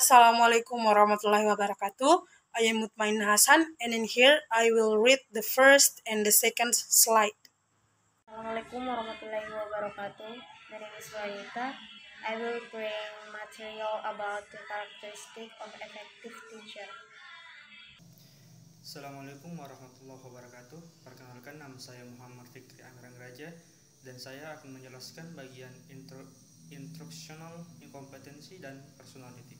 Assalamualaikum warahmatullahi wabarakatuh. I am Mutmain Hasan, and in here I will read the first and the second slide. Assalamualaikum warahmatullahi wabarakatuh. My name is Wanita. I will bring material about the characteristic of effective teacher. Assalamualaikum warahmatullahi wabarakatuh. Perkenalkan, nama saya Muhammad Fikri Angrang Raja dan saya akan menjelaskan bagian instructional incompetency dan personality.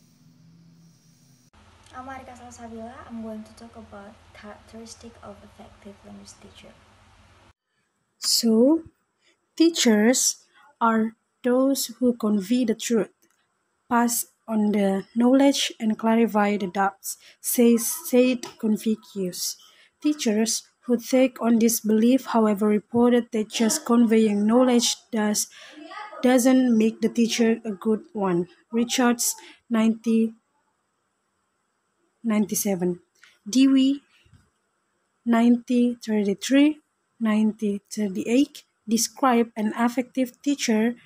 I'm Arika Salsabila. I'm going to talk about characteristic of effective language teacher. So, teachers are those who convey the truth, pass on the knowledge, and clarify the doubts, said Confucius. Teachers who take on this belief, however, reported that just conveying knowledge doesn't make the teacher a good one. Richards, 1997. Dewey, 1933, 1938, describe an effective teacher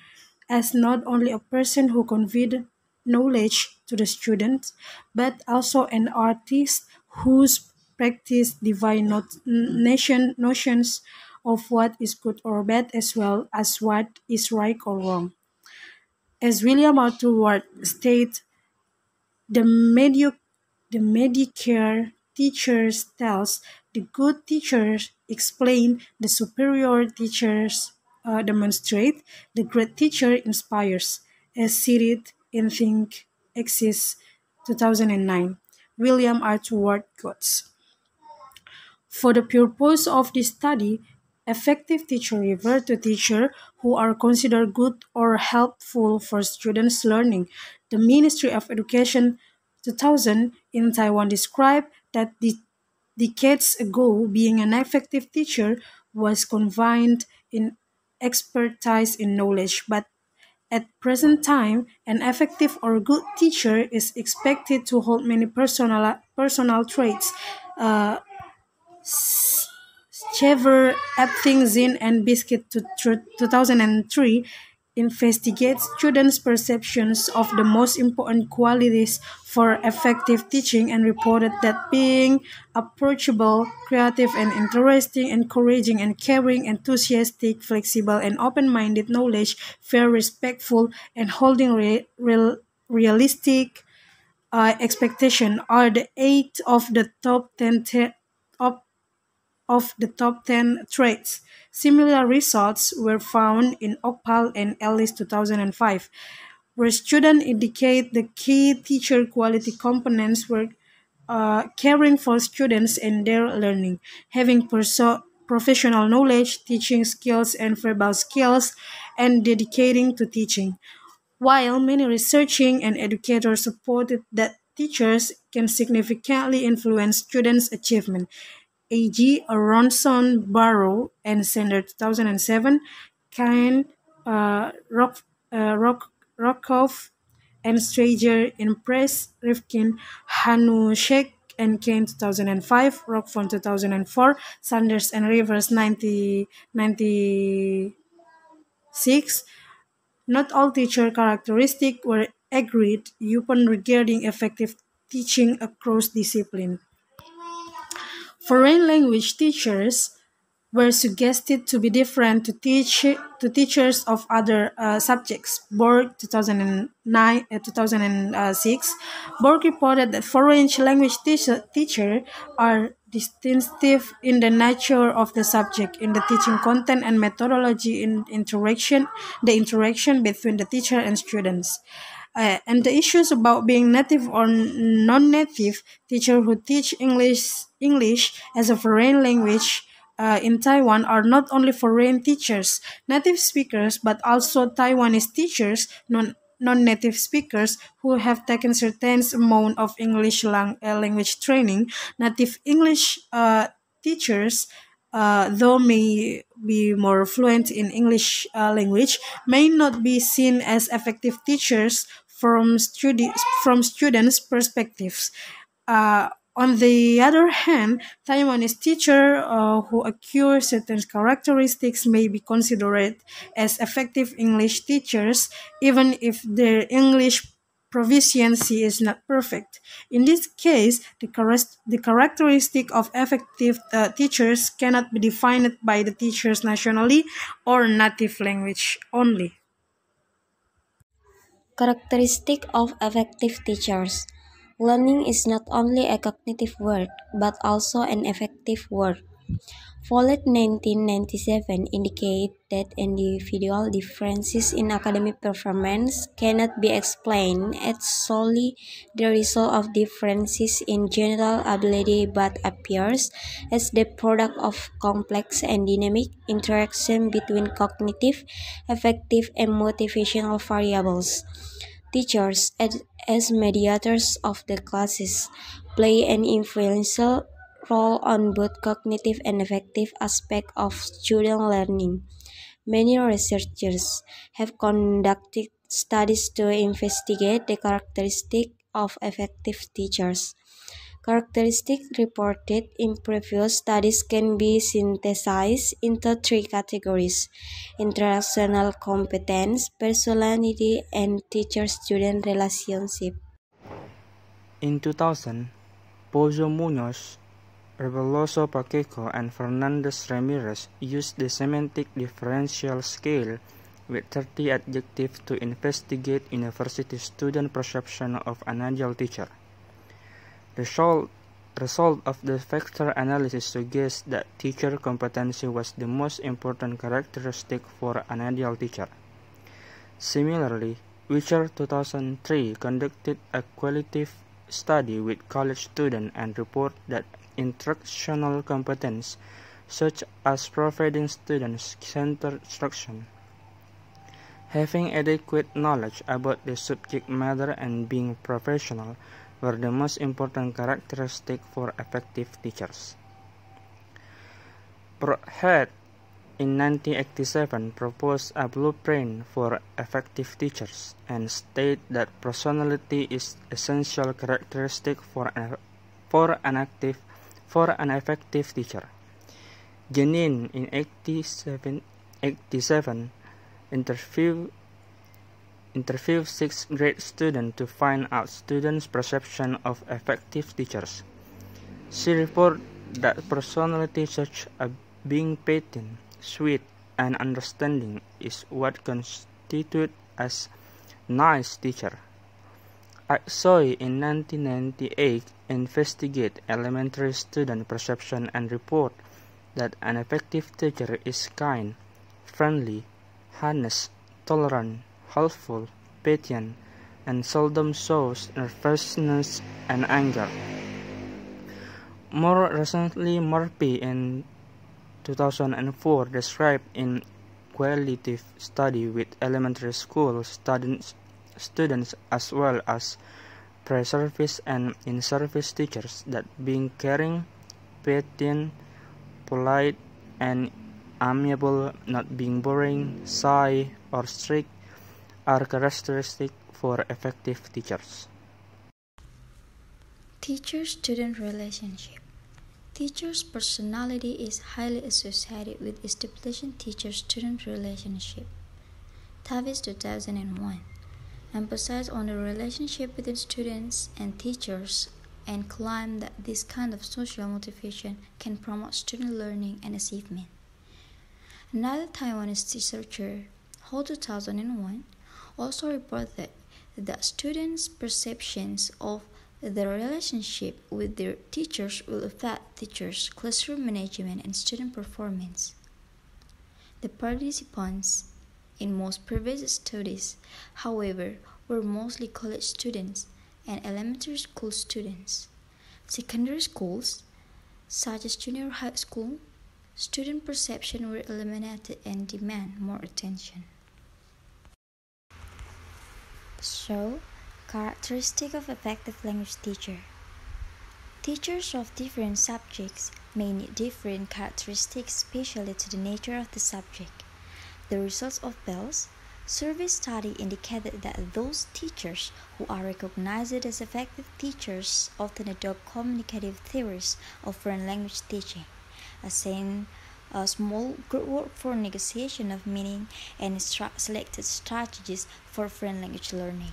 as not only a person who conveyed knowledge to the students, but also an artist whose practice divine notions of what is good or bad as well as what is right or wrong. As William Arthur stated, the mediocre teachers tells, the good teachers explain, the superior teachers demonstrate, the great teacher inspires, as cited in Think Exists 2009. William Arthur quotes. For the purpose of this study, effective teacher refer to teachers who are considered good or helpful for students' learning. The Ministry of Education 2000 in Taiwan described that decades ago, being an effective teacher was confined in expertise in knowledge, but at present time, an effective or good teacher is expected to hold many personal traits. Chever, Epting, Zinn, and Biscuit 2003 investigates students' perceptions of the most important qualities for effective teaching and reported that being approachable, creative and interesting, encouraging and caring, enthusiastic, flexible and open-minded, knowledge, fair, respectful, and holding realistic expectation are the 8 of the top 10 of the top 10 traits. Similar results were found in Okpal and Ellis 2005, where students indicate the key teacher quality components were caring for students and their learning, having professional knowledge, teaching skills and verbal skills, and dedicating to teaching. While many researching and educators supported that teachers can significantly influence students' achievement, A.G. Aronson Barrow and Sender 2007, Kane, Rockhoff, and Strager in Press, Rifkin, Hanushek and Kane 2005, Rockford 2004, Sanders and Rivers 1996. Not all teacher characteristics were agreed upon regarding effective teaching across discipline. Foreign language teachers were suggested to be different to teachers of other subjects. Borg 2006. Borg reported that foreign language teachers are distinctive in the nature of the subject, in the teaching content and methodology, in the interaction between the teacher and students. And the issues about being native or non-native teacher who teach English as a foreign language in Taiwan are not only foreign teachers, native speakers, but also Taiwanese teachers, non-native speakers who have taken certain amount of English language training. Native English teachers, though may be more fluent in English language, may not be seen as effective teachers from students' perspectives. On the other hand, Taiwanese teachers who acquire certain characteristics may be considered as effective English teachers, even if their English proficiency is not perfect. In this case, the characteristic of effective teachers cannot be defined by the teacher's nationality or native language only. Characteristic of effective teachers. Learning is not only a cognitive work, but also an affective work. Follett 1997 indicate that individual differences in academic performance cannot be explained as solely the result of differences in general ability but appears as the product of complex and dynamic interaction between cognitive, affective, and motivational variables. Teachers, as mediators of the classes, play an influential role on both cognitive and affective aspects of student learning. Many researchers have conducted studies to investigate the characteristics of effective teachers. Characteristics reported in previous studies can be synthesized into three categories: interactional competence, personality, and teacher-student relationship. In 2000, Pozo Munoz, Reveloso Pacheco, and Fernandez Ramirez used the semantic differential scale with 30 adjectives to investigate university student perception of an ideal teacher. The result of the factor analysis suggests that teacher competency was the most important characteristic for an ideal teacher. Similarly, Witcher 2003 conducted a qualitative study with college students and reported that instructional competence, such as providing student-centered instruction, having adequate knowledge about the subject matter, and being professional, were the most important characteristics for effective teachers. Broadhead in 1987 proposed a blueprint for effective teachers and stated that personality is essential characteristic for an effective teacher. Janin in 1987 interviewed sixth grade students to find out students' perception of effective teachers. She reported that personality such as being patient, sweet, and understanding is what constitutes as nice teacher. Soy in 1998 investigated elementary student perception and report that an effective teacher is kind, friendly, honest, tolerant, helpful, patient, and seldom shows nervousness and anger. More recently, Murphy in 2004 described in qualitative study with elementary school students as well as pre-service and in-service teachers that being caring, patient, polite, and amiable, not being boring, shy, or strict, are characteristic for effective teachers. Teacher-student relationship. Teacher's personality is highly associated with establishing teacher-student relationship. Tavis 2001 emphasized on the relationship between students and teachers and claimed that this kind of social motivation can promote student learning and achievement. Another Taiwanese researcher, Ho 2001, also reported that students' perceptions of the relationship with their teachers will affect teachers' classroom management and student performance. The participants in most previous studies, however, were mostly college students and elementary school students. Secondary schools, such as junior high school, student perception were eliminated and demand more attention. So, characteristic of effective language teacher. Teachers of different subjects may need different characteristics especially to the nature of the subject. The results of Bell's survey study indicated that those teachers who are recognized as effective teachers often adopt communicative theories of foreign language teaching, assign a small group work for negotiation of meaning, and selected strategies for foreign language learning.